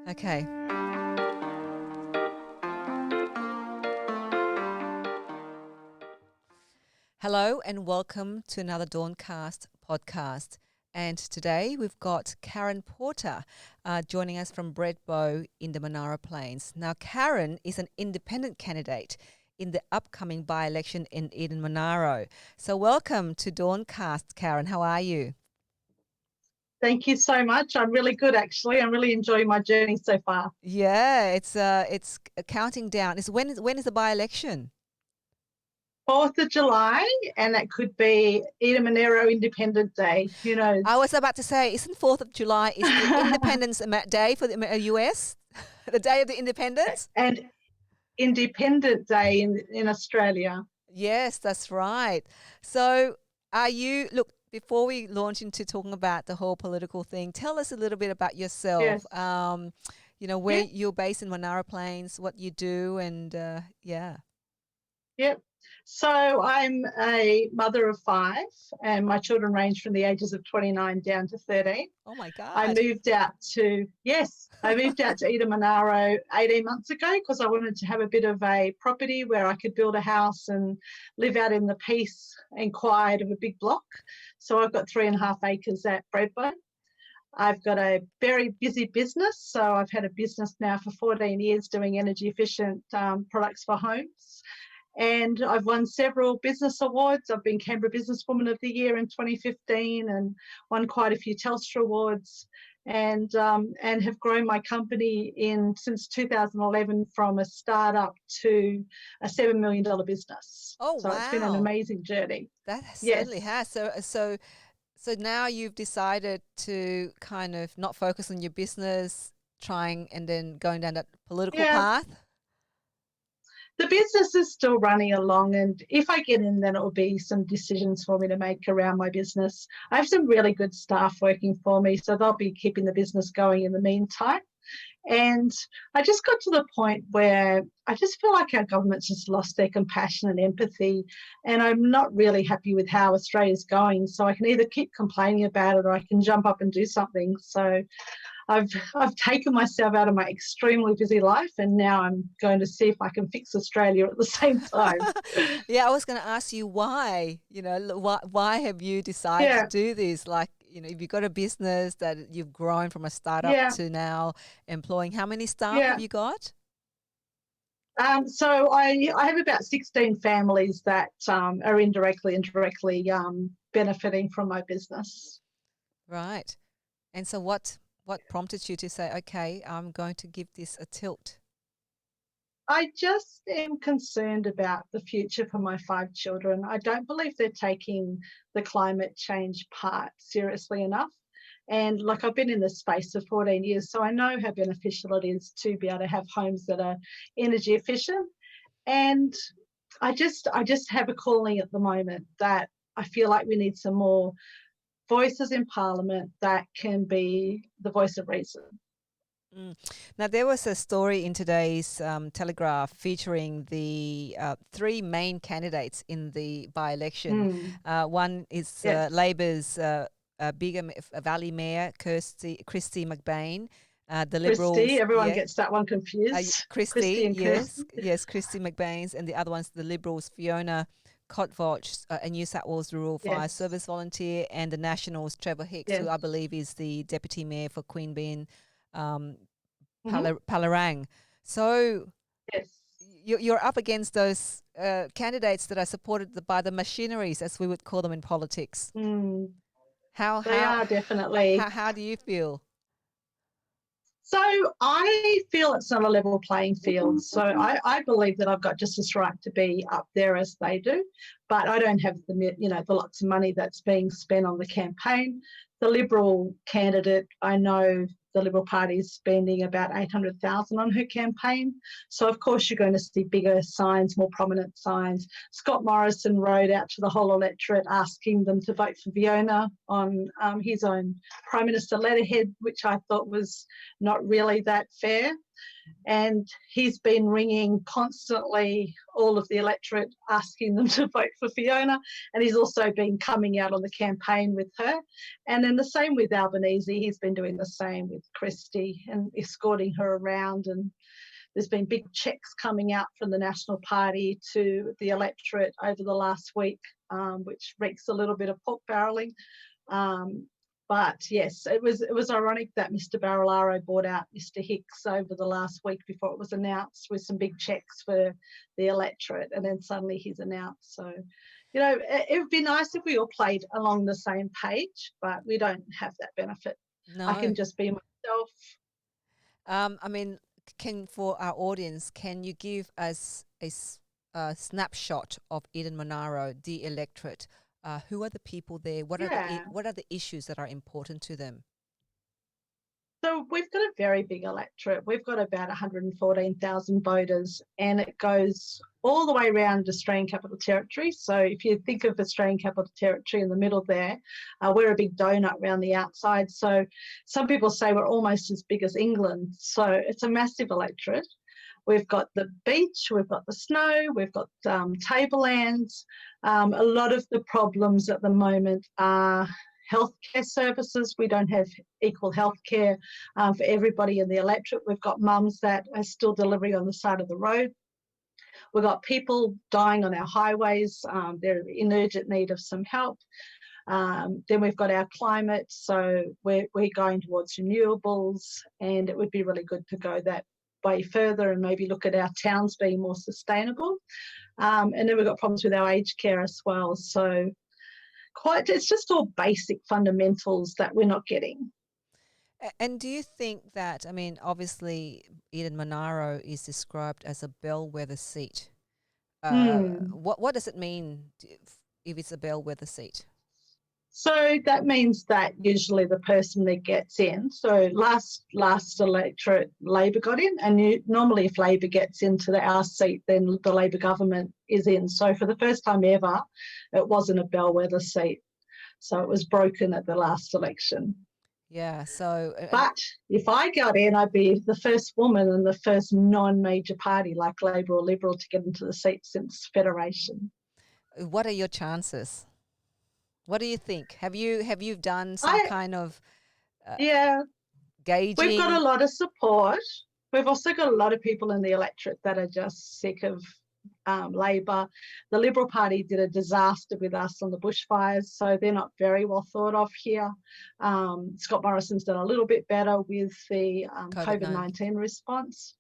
Okay. Hello and welcome to another Dawncast podcast. And today we've got Karen Porter joining us from Breadbow in the Monaro Plains. Now, Karen is an independent candidate in the upcoming by-election in Eden Monaro. So welcome to Dawncast, Karen. How are you? Thank you so much. I'm really good, actually. I'm really enjoying my journey so far. Yeah, it's counting down. When is the by-election? 4th of July, and that could be Eden Monaro Independent Day. Who I knows? was about to say, isn't 4th of July is the Independence Day for the US? The Day of the Independence? And Independent Day in Australia. Yes, that's right. So before we launch into talking about the whole political thing, tell us a little bit about yourself. Yes. Where Yep. you're based in Monaro Plains, what you do, and yeah. Yep. So I'm a mother of 5, and my children range from the ages of 29 down to 13. Oh my I God. moved out to, yes, I moved out to Eden Monaro 18 months ago because I wanted to have a bit of a property where I could build a house and live out in the peace and quiet of a big block. So I've got 3.5 acres at Breadbow. I've got a very busy business. So I've had a business now for 14 years doing energy efficient products for homes. And I've won several business awards. I've been Canberra Businesswoman of the Year in 2015 and won quite a few Telstra awards, and have grown my company since 2011 from a startup to a $7 million business. Oh So it's been an wow. amazing journey. That certainly Yes. has. So now you've decided to kind of not focus on your business, trying and then going down that political Yeah. path. The business is still running along, and if I get in, then it will be some decisions for me to make around my business. I have some really good staff working for me, so they'll be keeping the business going in the meantime. And I just got to the point where I just feel like our government's just lost their compassion and empathy, and I'm not really happy with how Australia's going. So I can either keep complaining about it or I can jump up and do something. So I've taken myself out of my extremely busy life, and now I'm going to see if I can fix Australia at the same time. Yeah, I was going to ask you why, why have you decided to Yeah, do this? Like, if you've got a business that you've grown from a startup yeah, to now employing, how many staff have yeah. you got? So I have about 16 families that are indirectly and directly benefiting from my business. Right. And so what prompted you to say, okay, I'm going to give this a tilt? I just am concerned about the future for my 5 children. I don't believe they're taking the climate change part seriously enough. And like I've been in this space for 14 years, so I know how beneficial it is to be able to have homes that are energy efficient. And I just have a calling at the moment that I feel like we need some more voices in Parliament that can be the voice of reason. Mm. Now, there was a story in today's Telegraph featuring the 3 main candidates in the by-election. Mm, One is yes. Labor's Bigger Valley Mayor, Christy McBain. The Christy, Liberals, everyone yeah, gets that one confused. Christy Christy, and Kirsty. yes, Christy McBain's, and the other one's the Liberals, Fiona Kotvoch, a New South Wales Rural Fire Yes, Service volunteer, and the Nationals, Trevor Hicks, who yes. I believe is the Deputy Mayor for Queanbeyan, um, Hmm. Palarang. So Yes. you're up against those candidates that are supported by the machineries, as we would call them in politics. Mm, How they how are definitely. how do you feel? So I feel it's not a level playing field. So I believe that I've got just as right to be up there as they do, but I don't have the lots of money that's being spent on the campaign. The Liberal candidate, I know the Liberal Party is spending about 800,000 on her campaign. So of course you're going to see bigger signs, more prominent signs. Scott Morrison wrote out to the whole electorate asking them to vote for Fiona on his own Prime Minister letterhead, which I thought was not really that fair. And he's been ringing constantly all of the electorate, asking them to vote for Fiona. And he's also been coming out on the campaign with her. And then the same with Albanese. He's been doing the same with Christie and escorting her around. And there's been big checks coming out from the National Party to the electorate over the last week, which reeks a little bit of pork barrelling. But yes, it was ironic that Mr. Barilaro bought out Mr. Hicks over the last week before it was announced, with some big checks for the electorate, and then suddenly he's announced. So, it would be nice if we all played along the same page, but we don't have that benefit. No. I can just be myself. I mean, for our audience, can you give us a snapshot of Eden Monaro, the electorate? Who are the people there? What are the issues that are important to them? So we've got a very big electorate. We've got about 114,000 voters, and it goes all the way around Australian Capital Territory. So if you think of Australian Capital Territory in the middle there, we're a big donut around the outside. So some people say we're almost as big as England. So it's a massive electorate. We've got the beach, we've got the snow, we've got tablelands. A lot of the problems at the moment are healthcare services. We don't have equal healthcare for everybody in the electorate. We've got mums that are still delivering on the side of the road. We've got people dying on our highways. They're in urgent need of some help. Then we've got our climate. So we're going towards renewables, and it would be really good to go that way further and maybe look at our towns being more sustainable. And then we've got problems with our aged care as well. So it's just all basic fundamentals that we're not getting. And do you think that, I mean, obviously Eden Monaro is described as a bellwether seat. What does it mean if it's a bellwether seat? So that means that usually the person that gets in, so last electorate Labor got in, and normally if Labor gets into our seat, then the Labor government is in. So for the first time ever, it wasn't a bellwether seat. So it was broken at the last election. Yeah, so... But if I got in, I'd be the first woman and the first non-major party like Labor or Liberal to get into the seat since Federation. What are your chances? What do you think? Have you done some kind of gauging? We've got a lot of support. We've also got a lot of people in the electorate that are just sick of Labor. The Liberal Party did a disaster with us on the bushfires, so they're not very well thought of here. Scott Morrison's done a little bit better with the COVID-19 response.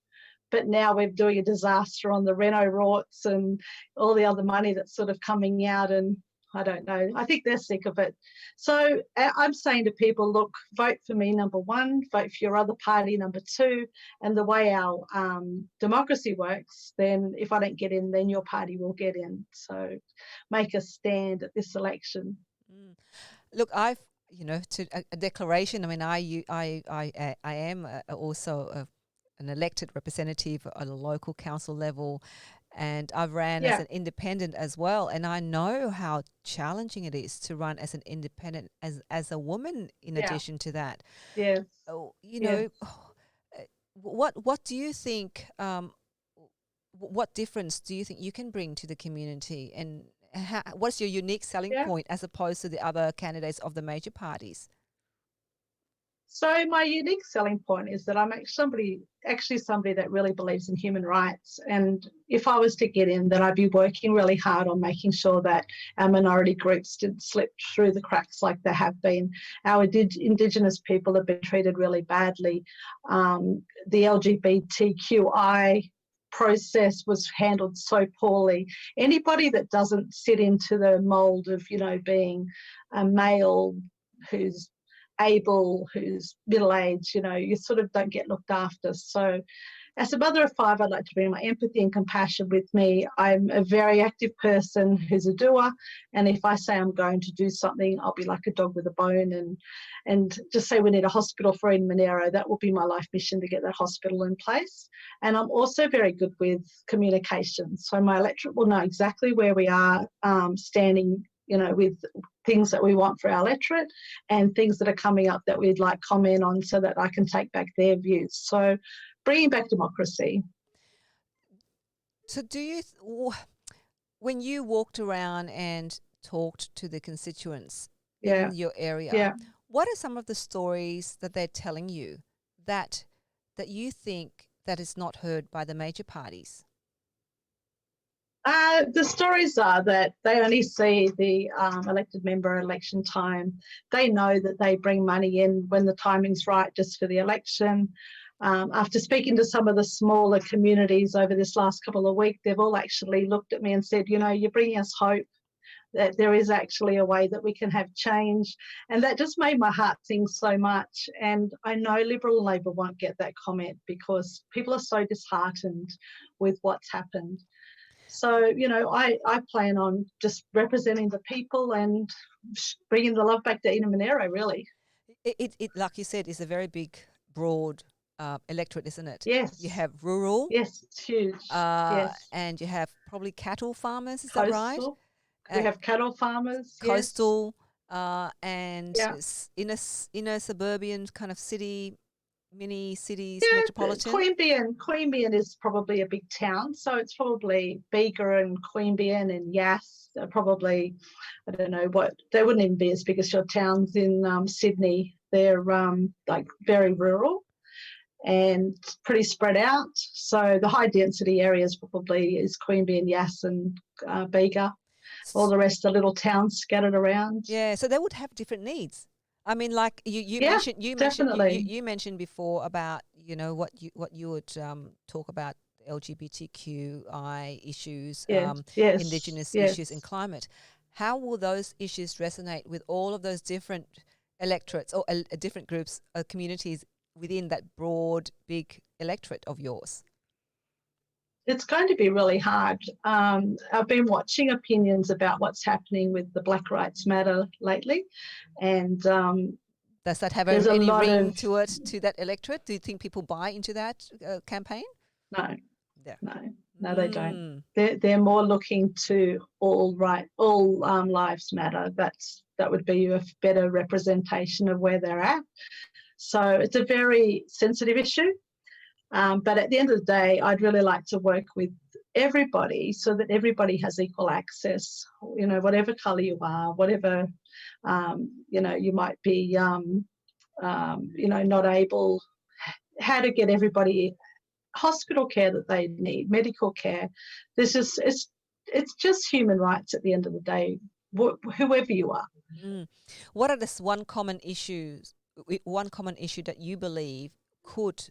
But now we're doing a disaster on the Reno rorts and all the other money that's sort of coming out, and I don't know. I think they're sick of it. So I'm saying to people, look, vote for me, number one, vote for your other party, number two. And the way our democracy works, then if I don't get in, then your party will get in. So make a stand at this election. Look, to a declaration. I mean, I am also an elected representative at a local council level, and I've ran as an independent as well, and I know how challenging it is to run as an independent as a woman. In addition to that, what do you think? What difference do you think you can bring to the community, and what's your unique selling point as opposed to the other candidates of the major parties? So my unique selling point is that I'm actually somebody that really believes in human rights. And if I was to get in, then I'd be working really hard on making sure that our minority groups didn't slip through the cracks like they have been. Our Indigenous people have been treated really badly. The LGBTQI process was handled so poorly. Anybody that doesn't sit into the mould of, being a male who's able, who's middle-aged, you sort of don't get looked after. So as a mother of five, I'd like to bring my empathy and compassion with me. I'm a very active person who's a doer, and if I say I'm going to do something, I'll be like a dog with a bone and just say we need a hospital for Eden Monaro. That will be my life mission, to get that hospital in place. And I'm also very good with communication. So my electorate will know exactly where we are standing, with things that we want for our electorate and things that are coming up that we'd like comment on, so that I can take back their views. So bringing back democracy. So when you walked around and talked to the constituents Yeah, in your area, yeah. what are some of the stories that they're telling you that you think that is not heard by the major parties? The stories are that they only see the elected member election time. They know that they bring money in when the timing's right just for the election. After speaking to some of the smaller communities over this last couple of weeks, they've all actually looked at me and said, you're bringing us hope that there is actually a way that we can have change. And that just made my heart sing so much. And I know Liberal and Labor won't get that comment because people are so disheartened with what's happened. So, I plan on just representing the people and bringing the love back to Eden Monaro, really. It like you said, is a very big, broad electorate, isn't it? Yes. You have rural. Yes, it's huge. Yes. And you have probably cattle farmers, is that right? Coastal. We have cattle farmers. Coastal, and Yeah. inner suburban kind of city, mini cities, Yeah, metropolitan. Queanbeyan is probably a big town, so it's probably Bega and Queanbeyan and Yass are probably, I don't know what, they wouldn't even be as big as your towns in Sydney. They're like very rural and pretty spread out. So the high density areas probably is Queanbeyan, Yass and Bega. All the rest are little towns scattered around. Yeah, so they would have different needs. I mean, like you mentioned before about what you would talk about LGBTQI issues, Indigenous issues, and climate. How will those issues resonate with all of those different electorates or different groups, communities within that broad, big electorate of yours? It's going to be really hard. I've been watching opinions about what's happening with the Black Lives Matter lately, and does that have any ring to it, to that electorate? Do you think people buy into that campaign? No, no, they don't. They're more looking to all lives matter. That would be a better representation of where they're at. So it's a very sensitive issue. But at the end of the day, I'd really like to work with everybody so that everybody has equal access, whatever colour you are, whatever, you might be, not able, how to get everybody hospital care that they need, medical care. It's just human rights at the end of the day, whoever you are. What are this one common issue that you believe could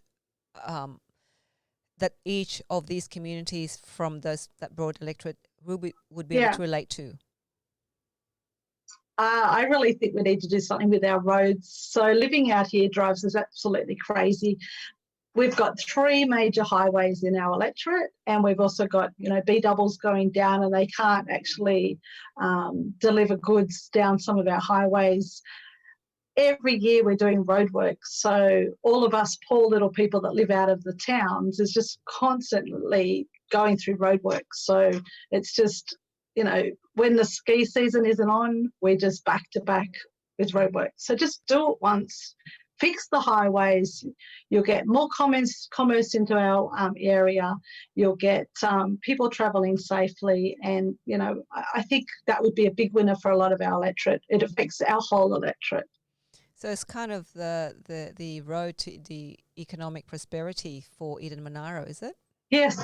that each of these communities from that broad electorate would be able to relate to? I really think we need to do something with our roads. So living out here drives us absolutely crazy. We've got 3 major highways in our electorate, and we've also got, B-doubles going down, and they can't actually deliver goods down some of our highways. Every year we're doing roadworks, so all of us poor little people that live out of the towns is just constantly going through roadworks. So it's just, when the ski season isn't on, we're just back to back with roadworks. So just do it once, fix the highways, you'll get more commerce into our area, you'll get people travelling safely, and, I think that would be a big winner for a lot of our electorate. It affects our whole electorate. So it's kind of the road to the economic prosperity for Eden Monaro, is it? Yes,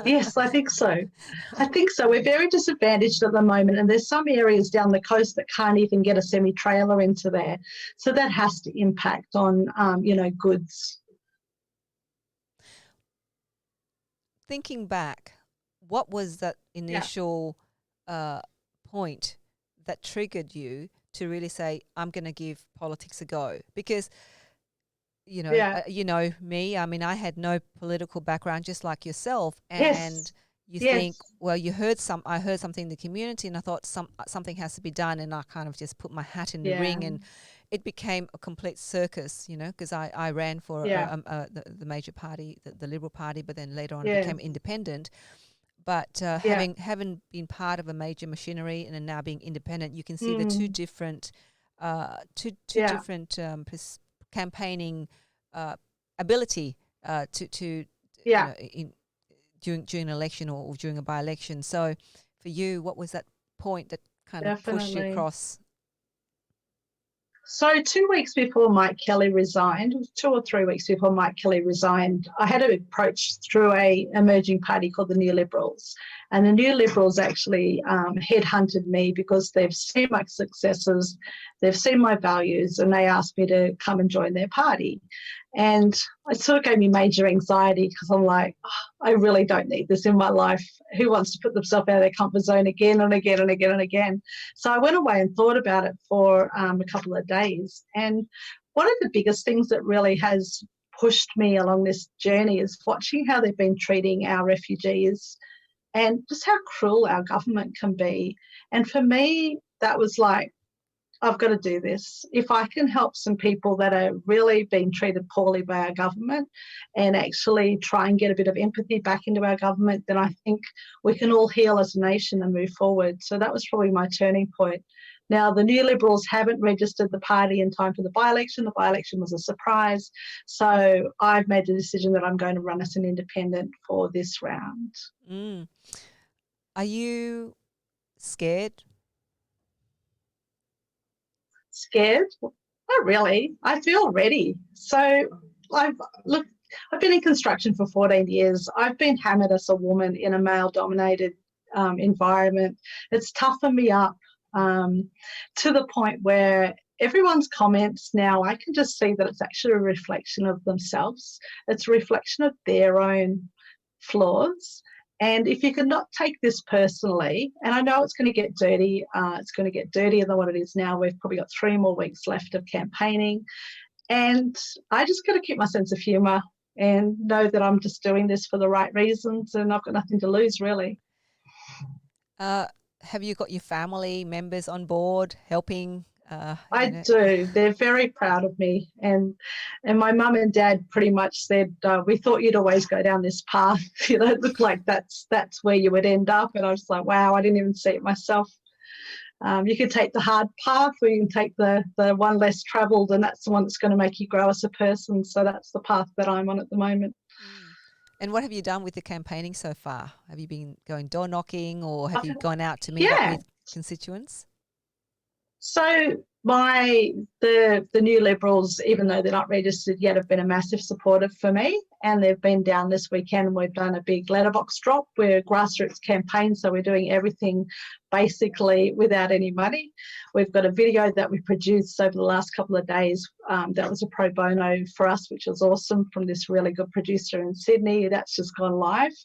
yes, I think so. We're very disadvantaged at the moment, and there's some areas down the coast that can't even get a semi-trailer into there. So that has to impact on, goods. Thinking back, what was that initial point that triggered you to really say, I'm going to give politics a go? Because, you know me, I mean, I had no political background, just like yourself. And you think, well, I heard something in the community, and I thought something has to be done. And I kind of just put my hat in the ring, and it became a complete circus, because I ran for the major party, the Liberal Party, but then later on became independent. But having been part of a major machinery and then now being independent, you can see the two different campaigning ability to Yeah, during an election or during a by-election. So for you, what was that point that kind of pushed you definitely. across? So 2 weeks before Mike Kelly resigned, 2 or 3 weeks before Mike Kelly resigned, I had an approach through a emerging party called the New Liberals. And the New Liberals actually headhunted me because they've seen my successes, they've seen my values, and they asked me to come and join their party. And it sort of gave me major anxiety because I'm like, oh, I really don't need this in my life. Who wants to put themselves out of their comfort zone again and again and again and again? So I went away and thought about it for a couple of days. And one of the biggest things that really has pushed me along this journey is watching how they've been treating our refugees and just how cruel our government can be. And for me, that was like, I've got to do this. If I can help some people that are really being treated poorly by our government and actually try and get a bit of empathy back into our government, then I think we can all heal as a nation and move forward. So that was probably my turning point. Now, the New Liberals haven't registered the party in time for the by-election. The by-election was a surprise. So I've made the decision that I'm going to run as an independent for this round. Mm. Are you scared? Scared? Not really. I feel ready. So I've been in construction for 14 years. I've been hammered as a woman in a male-dominated environment. It's toughened me up to the point where everyone's comments now, I can just see that it's actually a reflection of themselves. It's a reflection of their own flaws. And if you can not take this personally, and I know it's going to get dirty, it's going to get dirtier than what it is now. We've probably got 3 more weeks left of campaigning. And I just got to keep my sense of humour and know that I'm just doing this for the right reasons and I've got nothing to lose, really. Have you got your family members on board helping? I do. They're very proud of me, and my mum and dad pretty much said, "We thought you'd always go down this path. You know, it looked like that's where you would end up." And I was like, "Wow, I didn't even see it myself." You can take the hard path, or you can take the one less travelled, and that's the one that's going to make you grow as a person. So that's the path that I'm on at the moment. Mm. And what have you done with the campaigning so far? Have you been going door knocking, or have you gone out to meet up Yeah. with constituents? So the New Liberals, even though they're not registered yet, have been a massive supporter for me, and they've been down this weekend and we've done a big letterbox drop. We're a grassroots campaign, so we're doing everything basically without any money. We've got a video that we produced over the last couple of days that was a pro bono for us, which was awesome, from this really good producer in Sydney. That's just gone live.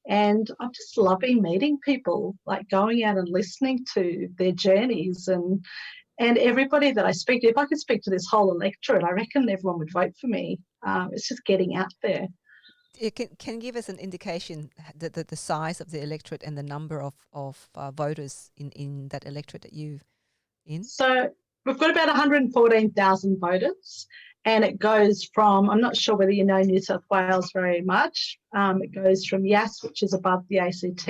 And I'm just loving meeting people, like going out and listening to their journeys and everybody that I speak to. If I could speak to this whole electorate, I reckon everyone would vote for me. It's just getting out there. It can give us an indication the size of the electorate and the number of voters in that electorate that you've in? So we've got about 114,000 voters, and it goes from, I'm not sure whether you know New South Wales very much, it goes from Yass, which is above the ACT,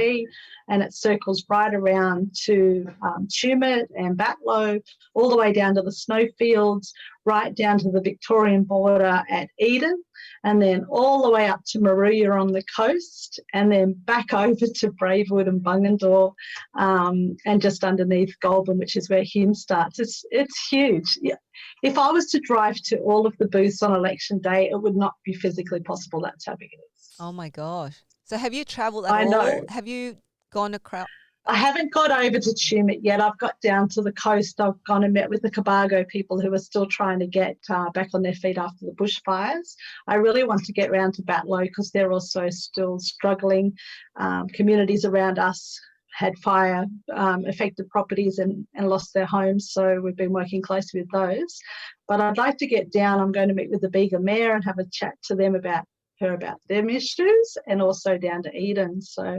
and it circles right around to Tumut and Batlow, all the way down to the snowfields, right down to the Victorian border at Eden, and then all the way up to Moruya on the coast, and then back over to Braidwood and Bungendore, and just underneath Goulburn, which is where Hume starts. It's huge. Yeah. If I was to drive to all of the booths on election day, it would not be physically possible. That's how big it is. Oh my gosh! So have you travelled at all? I know. Have you gone across? I haven't got over to Tumut yet. I've got down to the coast. I've gone and met with the Cobargo people who are still trying to get back on their feet after the bushfires. I really want to get round to Batlow because they're also still struggling. Communities around us had fire affected properties and lost their homes, so we've been working closely with those. But I'd like to get down. I'm going to meet with the Bega Mayor and have a chat to them about their issues, and also down to Eden. So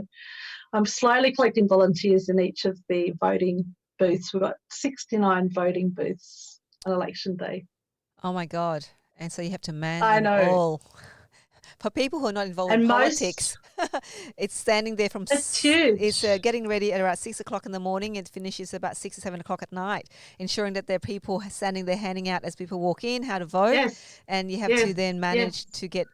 I'm slowly collecting volunteers in each of the voting booths. We've got 69 voting booths on election day. Oh my God. And so you have to man I them know. all. For people who are not involved in politics, it's standing there from... It's huge. It's getting ready at about 6 o'clock in the morning. It finishes about 6 or 7 o'clock at night, ensuring that there are people standing there handing out as people walk in how to vote. Yes. And you have to then manage to get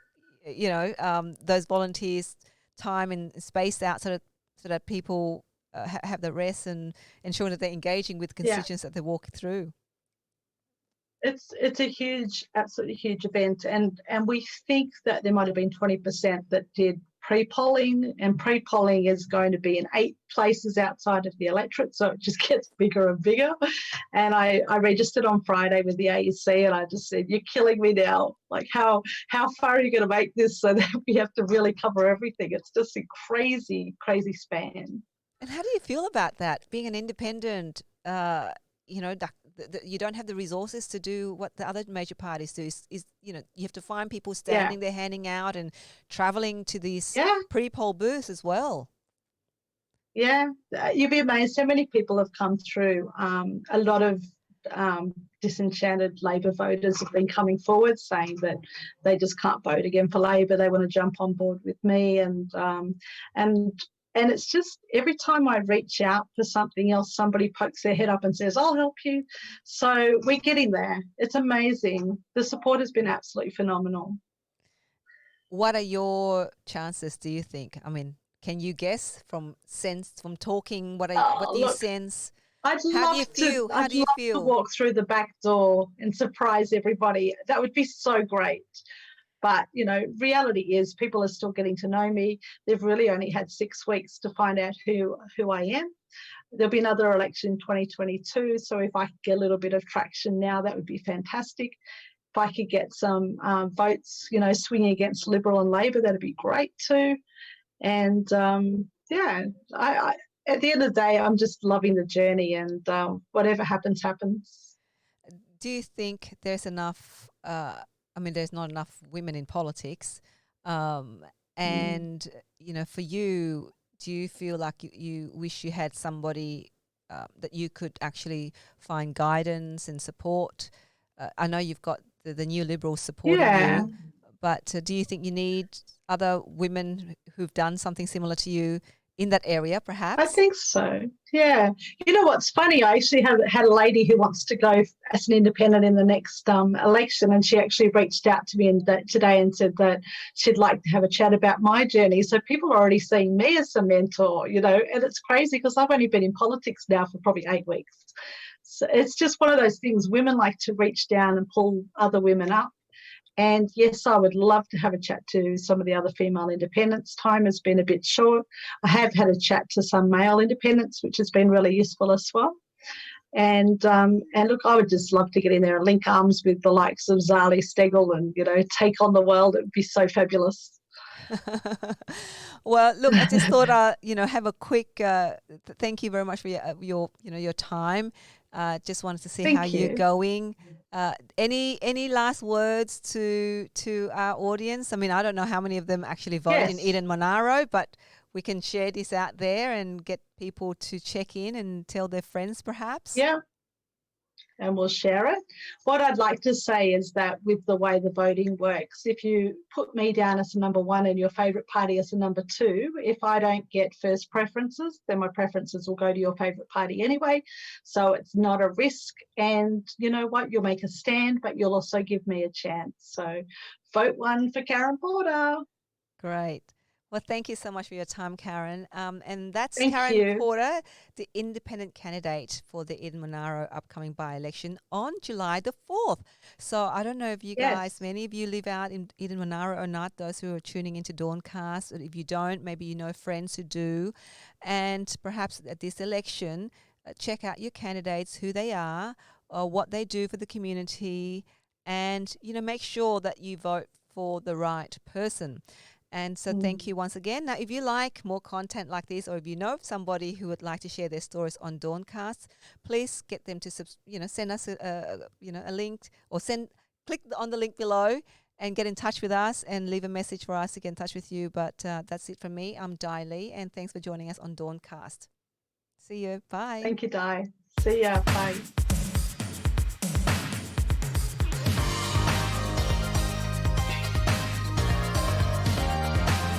those volunteers time and space out so that people have the rest and ensuring that they're engaging with the Yeah. constituents that they're walking through. It's a huge, absolutely huge event, and we think that there might have been 20% that did pre-polling, and pre-polling is going to be in 8 places outside of the electorate, so it just gets bigger and bigger. And I registered on Friday with the AEC, and I just said, "You're killing me now. Like, how far are you going to make this so that we have to really cover everything?" It's just a crazy span. And how do you feel about that? Being an independent, you don't have the resources to do what the other major parties do. You have to find people standing there handing out and traveling to these pre-poll booths as well. Yeah, you'd be amazed how many people have come through. A lot of disenchanted Labor voters have been coming forward saying that they just can't vote again for Labor. They want to jump on board with me, and it's just every time I reach out for something else, somebody pokes their head up and says, "I'll help you." So we're getting there. It's amazing. The support has been absolutely phenomenal. What are your chances, do you think? I mean, can you guess from talking? What do you sense? I'd How love do you to feel? walk through the back door and surprise everybody. That would be so great. But, reality is people are still getting to know me. They've really only had 6 weeks to find out who I am. There'll be another election in 2022. So if I could get a little bit of traction now, that would be fantastic. If I could get some votes, swinging against Liberal and Labor, that'd be great too. And I at the end of the day, I'm just loving the journey, and whatever happens, happens. Do you think there's enough? There's not enough women in politics, and for you, do you feel like you wish you had somebody that you could actually find guidance and support? I know you've got the New Liberals supporting you, but do you think you need other women who've done something similar to you in that area, perhaps? I think so. Yeah. You know what's funny? I actually had a lady who wants to go as an independent in the next election, and she actually reached out to me today and said that she'd like to have a chat about my journey. So people are already seeing me as a mentor, and it's crazy because I've only been in politics now for probably 8 weeks. So it's just one of those things. Women like to reach down and pull other women up. And yes, I would love to have a chat to some of the other female independents. Time has been a bit short. I have had a chat to some male independents, which has been really useful as well. And look, I would just love to get in there and link arms with the likes of Zali Steggall and, take on the world. It would be so fabulous. Well, look, I just thought, have a quick thank you very much for your time. Just wanted to see how you're going. Any last words to our audience? I mean, I don't know how many of them actually vote in Eden Monaro, but we can share this out there and get people to check in and tell their friends, perhaps. Yeah. And we'll share it. What I'd like to say is that with the way the voting works, if you put me down as a number 1 and your favourite party as a number 2, if I don't get first preferences, then my preferences will go to your favourite party anyway. So it's not a risk. And you know what? You'll make a stand, but you'll also give me a chance. So vote 1 for Karen Porter. Great. Well, thank you so much for your time, Karen. And that's Thank Karen you. Porter, the independent candidate for the Eden Monaro upcoming by-election on July the 4th. So I don't know if you guys, many of you live out in Eden Monaro or not, those who are tuning into Dawncast. Or if you don't, maybe you know friends who do. And perhaps at this election, check out your candidates, who they are, or what they do for the community, and, make sure that you vote for the right person. And so thank you once again. Now, if you like more content like this, or if you know of somebody who would like to share their stories on Dawncast, please get them to send us a link, or click on the link below and get in touch with us and leave a message for us to get in touch with you. But that's it from me. I'm Di Lee, and thanks for joining us on Dawncast. See you. Bye. Thank you, Di. See ya. Bye.